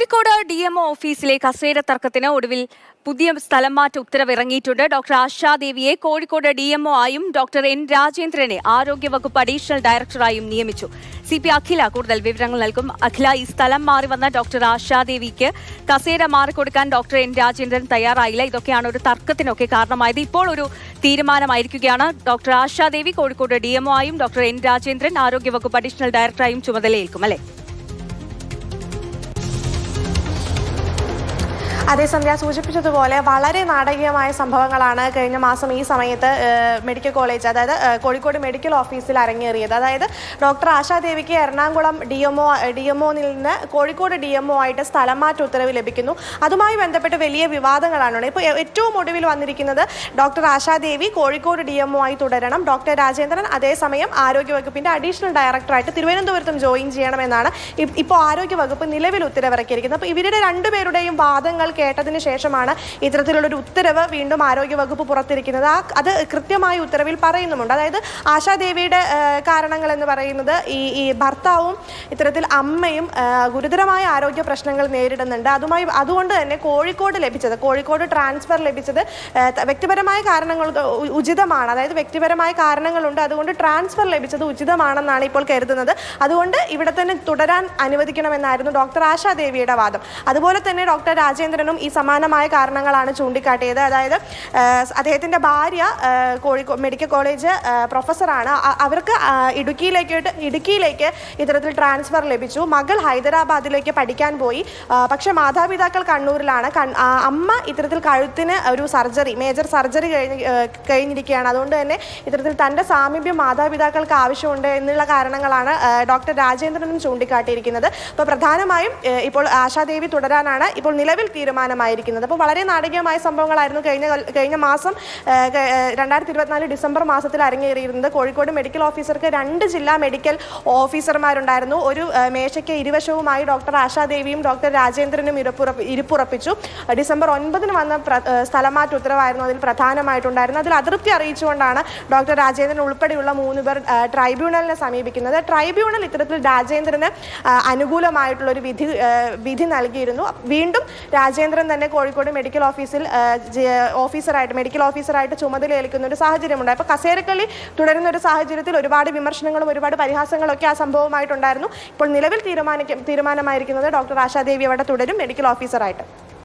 Kozhikode DMO ഓഫീസിലെ കസേര തർക്കത്തിന് ഒടുവിൽ പുതിയ സ്ഥലം മാറ്റ ഉത്തരവ് ഇറങ്ങിയിട്ടുണ്ട്. ഡോക്ടർ ആശാദേവിയെ കോഴിക്കോട് DMO ആയും ഡോക്ടർ N രാജേന്ദ്രനെ ആരോഗ്യവകുപ്പ് അഡീഷണൽ ഡയറക്ടറായും നിയമിച്ചു. CP അഖില കൂടുതൽ വിവരങ്ങൾ നൽകും. അഖില, ഈ സ്ഥലം മാറി വന്ന ഡോക്ടർ ആശാദേവിക്ക് കസേര മാറിക്കൊടുക്കാൻ ഡോക്ടർ N രാജേന്ദ്രൻ തയ്യാറായില്ല. ഇതൊക്കെയാണ് ഒരു തർക്കത്തിനൊക്കെ കാരണമായത്. ഇപ്പോൾ ഒരു തീരുമാനമായിരിക്കുകയാണ്. ഡോക്ടർ ആശാദേവി കോഴിക്കോട് DMO ആയും ഡോക്ടർ N രാജേന്ദ്രൻ ആരോഗ്യവകുപ്പ് അഡീഷണൽ ഡയറക്ടറായും ചുമതലയേൽക്കും, അല്ലേ? അതേ സന്ധ്യ സൂചിപ്പിച്ചതുപോലെ വളരെ നാടകീയമായ സംഭവങ്ങളാണ് കഴിഞ്ഞ മാസം ഈ സമയത്ത് മെഡിക്കൽ കോളേജ്, അതായത് കോഴിക്കോട് മെഡിക്കൽ ഓഫീസിൽ അരങ്ങേറിയത്. അതായത് ഡോക്ടർ ആശാദേവിക്ക് എറണാകുളം DMOയിൽ നിന്ന് കോഴിക്കോട് DMO ആയിട്ട് സ്ഥലം മാറ്റ ഉത്തരവ് ലഭിക്കുന്നു. അതുമായി ബന്ധപ്പെട്ട് വലിയ വിവാദങ്ങളാണ്. ഇപ്പോൾ ഏറ്റവും ഒടുവിൽ വന്നിരിക്കുന്നത് ഡോക്ടർ ആശാദേവി കോഴിക്കോട് DMO ആയി തുടരണം, ഡോക്ടർ രാജേന്ദ്രൻ അതേസമയം ആരോഗ്യവകുപ്പിന്റെ അഡീഷണൽ ഡയറക്ടറായിട്ട് തിരുവനന്തപുരത്തും ജോയിൻ ചെയ്യണമെന്നാണ് ഇപ്പോൾ ആരോഗ്യവകുപ്പ് നിലവിൽ ഉത്തരവിറക്കിയിരിക്കുന്നത്. അപ്പോൾ ഇവരുടെ രണ്ടുപേരുടെയും വാദങ്ങൾ കേട്ടതിന് ശേഷമാണ് ഇത്തരത്തിലുള്ളൊരു ഉത്തരവ് വീണ്ടും ആരോഗ്യവകുപ്പ് പുറത്തിരിക്കുന്നത്. അത് കൃത്യമായി ഉത്തരവിൽ പറയുന്നുമുണ്ട്. അതായത് ആശാദേവിയുടെ കാരണങ്ങൾ എന്ന് പറയുന്നത് ഈ ഭർത്താവും ഇത്തരത്തിൽ അമ്മയും ഗുരുതരമായ ആരോഗ്യ പ്രശ്നങ്ങൾ നേരിടുന്നുണ്ട്. അതുകൊണ്ട് തന്നെ കോഴിക്കോട് ട്രാൻസ്ഫർ ലഭിച്ചത് വ്യക്തിപരമായ കാരണങ്ങൾ ഉചിതമാണ്. അതായത് വ്യക്തിപരമായ കാരണങ്ങളുണ്ട്, അതുകൊണ്ട് ട്രാൻസ്ഫർ ലഭിച്ചത് ഉചിതമാണെന്നാണ് ഇപ്പോൾ കരുതുന്നത്. അതുകൊണ്ട് ഇവിടെ തന്നെ തുടരാൻ അനുവദിക്കണമെന്നായിരുന്നു ഡോക്ടർ ആശാദേവിയുടെ വാദം. അതുപോലെ തന്നെ ഡോക്ടർ രാജേന്ദ്രൻ ഈ സമാനമായ കാരണങ്ങളാണ് ചൂണ്ടിക്കാട്ടിയത്. അതായത് അദ്ദേഹത്തിന്റെ ഭാര്യ കോഴിക്കോട് മെഡിക്കൽ കോളേജ് പ്രൊഫസറാണ്. അവർക്ക് ഇടുക്കിയിലേക്ക് ഇത്തരത്തിൽ ട്രാൻസ്ഫർ ലഭിച്ചു. മകൾ ഹൈദരാബാദിലേക്ക് പഠിക്കാൻ പോയി. പക്ഷെ മാതാപിതാക്കൾ കണ്ണൂരിലാണ്. അമ്മ ഇത്തരത്തിൽ കഴുത്തിന് ഒരു മേജർ സർജറി കഴിഞ്ഞിരിക്കുകയാണ്. അതുകൊണ്ട് തന്നെ ഇത്തരത്തിൽ തൻ്റെ സാമീപ്യം മാതാപിതാക്കൾക്ക് ആവശ്യമുണ്ട് എന്നുള്ള കാരണങ്ങളാണ് ഡോക്ടർ രാജേന്ദ്രനും ചൂണ്ടിക്കാട്ടിയിരിക്കുന്നത്. അപ്പോൾ പ്രധാനമായും ഇപ്പോൾ ആശാദേവി തുടരാനാണ് ഇപ്പോൾ നിലവിൽ തീരുമാനമായിരിക്കുന്നത്. അപ്പോൾ വളരെ നാടകീയമായ സംഭവങ്ങളായിരുന്നു കഴിഞ്ഞ മാസം 2024 ഡിസംബർ മാസത്തിൽ അരങ്ങേറിയിരുന്നത്. കോഴിക്കോട് മെഡിക്കൽ ഓഫീസർക്ക് 2 ജില്ലാ മെഡിക്കൽ ഓഫീസർമാരുണ്ടായിരുന്നു. ഒരു മേശയ്ക്ക് ഇരുവശവുമായി ഡോക്ടർ ആശാദേവിയും ഡോക്ടർ രാജേന്ദ്രനും ഇരിപ്പുറപ്പിച്ചു. ഡിസംബർ 9 വന്ന സ്ഥലമാറ്റ ഉത്തരവായിരുന്നു അതിൽ പ്രധാനമായിട്ടുണ്ടായിരുന്നു. അതിൽ അതൃപ്തി അറിയിച്ചുകൊണ്ടാണ് ഡോക്ടർ രാജേന്ദ്രൻ ഉൾപ്പെടെയുള്ള 3 പേർ ട്രൈബ്യൂണലിനെ സമീപിക്കുന്നത്. ട്രൈബ്യൂണൽ ഇത്തരത്തിൽ രാജേന്ദ്രന് അനുകൂലമായിട്ടുള്ളൊരു വിധി നൽകിയിരുന്നു. വീണ്ടും രാജേന്ദ്രൻ തന്നെ കോഴിക്കോട് മെഡിക്കൽ ഓഫീസറായിട്ട് ചുമതലയേൽക്കുന്ന ഒരു സാഹചര്യമുണ്ട്. അപ്പോൾ കസേരക്കളി തുടരുന്ന ഒരു സാഹചര്യത്തിൽ ഒരുപാട് വിമർശനങ്ങളും ഒരുപാട് പരിഹാസങ്ങളൊക്കെ ആ സംഭവമായിട്ടുണ്ടായിരുന്നു. ഇപ്പോൾ നിലവിൽ തീരുമാനമായിരിക്കുന്നത് ഡോക്ടർ ആശാദേവി അവിടെ തുടരും മെഡിക്കൽ ഓഫീസറായിട്ട്.